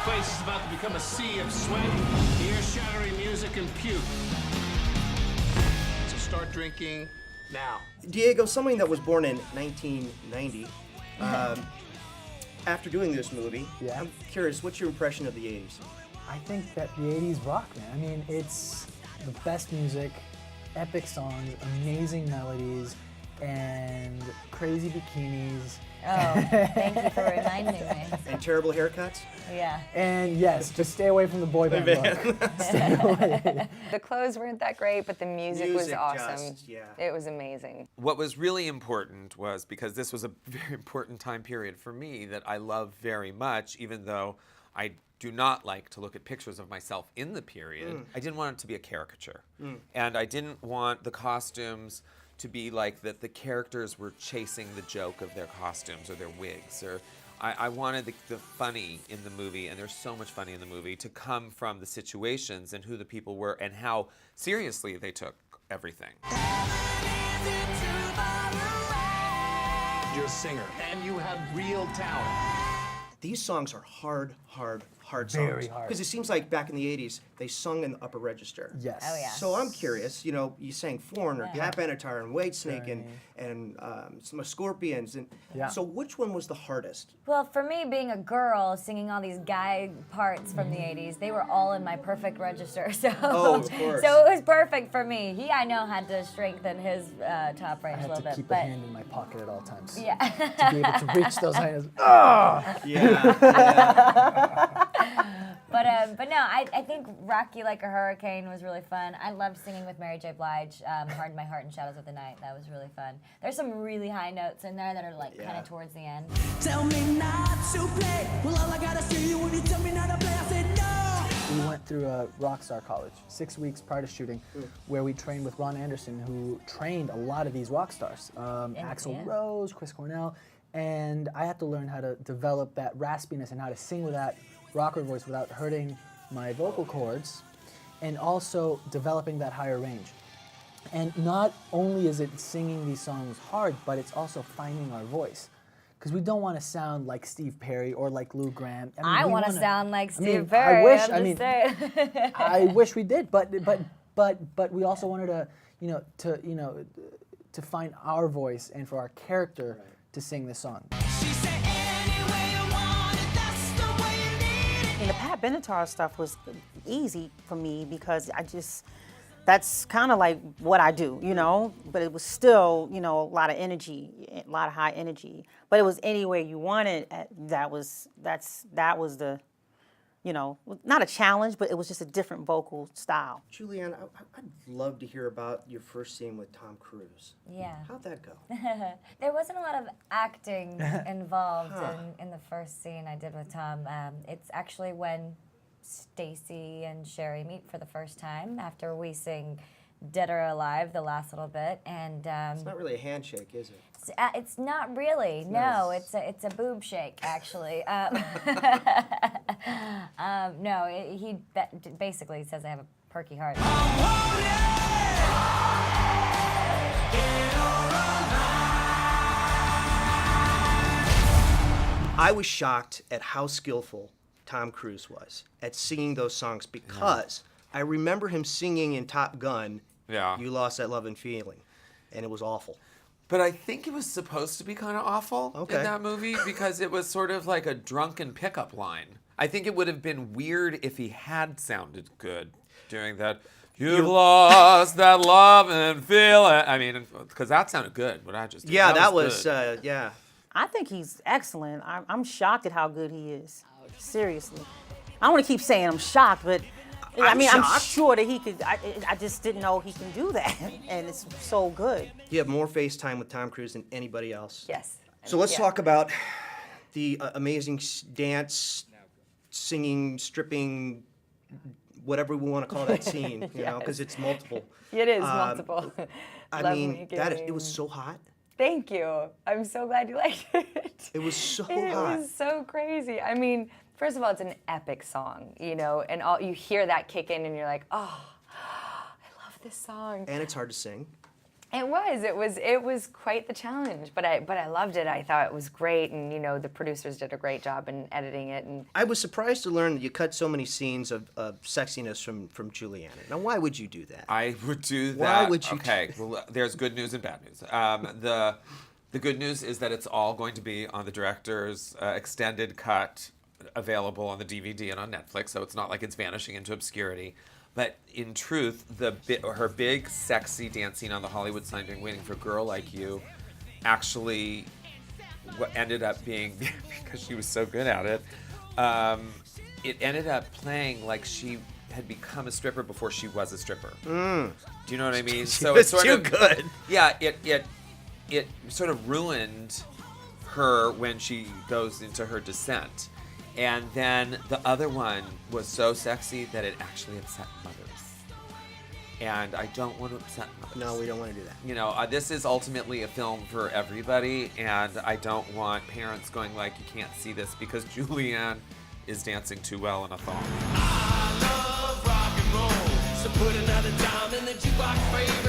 place is about to become a sea of sweat, ear-shattering music, and puke. So start drinking now. Diego, something that was born in 1990, after doing this movie, Yeah. I'm curious, what's your impression of the 80s? I think that the 80s rock, man. I mean, it's the best music, epic songs, amazing melodies, and crazy bikinis. Oh, thank you for reminding me. And terrible haircuts? Yeah. And yes, just stay away from the boy band look. Stay away. The clothes weren't that great, but the music was Music awesome. just, yeah. It was amazing. What was really important was, because this was a very important time period for me that I love very much, even though I do not like to look at pictures of myself in the period, I didn't want it to be a caricature. And I didn't want the costumes to be like that the characters were chasing the joke of their costumes or their wigs. Or I wanted the funny in the movie, and there's so much funny in the movie, to come from the situations and who the people were and how seriously they took everything. You're a singer, and you have real talent. These songs are hard songs. Very hard. Because it seems like back in the 80s, they sung in the upper register. Yes. Oh, yeah. So I'm curious, you sang Foreigner, Yeah. Pat Benatar, and Whitesnake, and some Scorpions. And Yeah. so which one was the hardest? Well, for me, being a girl, singing all these guy parts from the 80s, they were all in my perfect register. So, Oh, of course. So it was perfect for me. He, I know, had to strengthen his top range I a had little to bit. keep a but hand in my pocket at all times yeah. to be able to reach those items. But no, I think Rock You Like a Hurricane was really fun. I loved singing with Mary J. Blige, Hard in My Heart and Shadows of the Night. That was really fun. There's some really high notes in there that are like kind of towards the end. Tell me not to play. Well, all I gotta see you when you tell me not to play. I said no. We went through a Rockstar College 6 weeks prior to shooting, where we trained with Ron Anderson, who trained a lot of these rock stars. Axl yeah. Rose, Chris Cornell, and I had to learn how to develop that raspiness and how to sing with that rocker voice without hurting my vocal cords, and also developing that higher range. And not only is it singing these songs hard, but it's also finding our voice. Because we don't want to sound like Steve Perry or like Lou Graham. I we want to wanna- sound like I Steve mean, Perry. I wish. I'm I just mean, saying. I wish we did, but we also wanted to find our voice and for our character to sing this song. She said any way you want it, that's the way you need it. And the Pat Benatar stuff was easy for me because that's kind of like what I do, but it was still, a lot of energy, a lot of high energy. But it was any way you want it, that was the, not a challenge, but it was just a different vocal style. Julianne, I'd love to hear about your first scene with Tom Cruise. Yeah. How'd that go? There wasn't a lot of acting involved in the first scene I did with Tom. It's actually when Stacy and Sherry meet for the first time after we sing Dead or Alive the last little bit, and It's not really a handshake, is it? it's not really. No, it's a boob shake actually. He basically says I have a perky heart. I was shocked at how skillful Tom Cruise was at singing those songs because I remember him singing in Top Gun, Yeah. You Lost That Love and Feeling, and it was awful. But I think it was supposed to be kind of awful Okay. in that movie because it was sort of like a drunken pickup line. I think it would have been weird if he had sounded good during that. You've lost that love and feeling. I mean, because that sounded good. What I just did. Yeah, that was good. yeah. I think he's excellent. I'm shocked at how good he is. Seriously. I don't want to keep saying I'm shocked, but I'm shocked. sure that he could. I just didn't know he can do that, and it's so good. You have more FaceTime with Tom Cruise than anybody else. Yes. So let's Yeah. talk about the amazing dance, singing, stripping, whatever we want to call that scene, because it's multiple. It is multiple. I Love mean, when you give it me- was so hot. Thank you. I'm so glad you liked it. It was so It hot. was so crazy. I mean, first of all, it's an epic song, and all you hear that kick in, and you're like, oh, I love this song. And it's hard to sing. It was quite the challenge, but I loved it. I thought it was great, and the producers did a great job in editing it. And I was surprised to learn that you cut so many scenes of sexiness from Juliana. Now, why would you do that? I would do that. Why would you Okay, well, there's good news and bad news. The good news is that it's all going to be on the director's extended cut, available on the DVD and on Netflix, so it's not like it's vanishing into obscurity. But in truth, her big, sexy dance scene on the Hollywood sign during Waiting for a Girl Like You actually ended up being, because she was so good at it, it ended up playing like she had become a stripper before she was a stripper. Do you know what I mean? So it's too good. Yeah, it sort of ruined her when she goes into her descent. And then the other one was so sexy that it actually upset mothers. And I don't want to upset mothers. No, we don't want to do that. This is ultimately a film for everybody, and I don't want parents going like, you can't see this because Julianne is dancing too well in a thong. I love rock and roll, so put another dime in the jukebox, baby.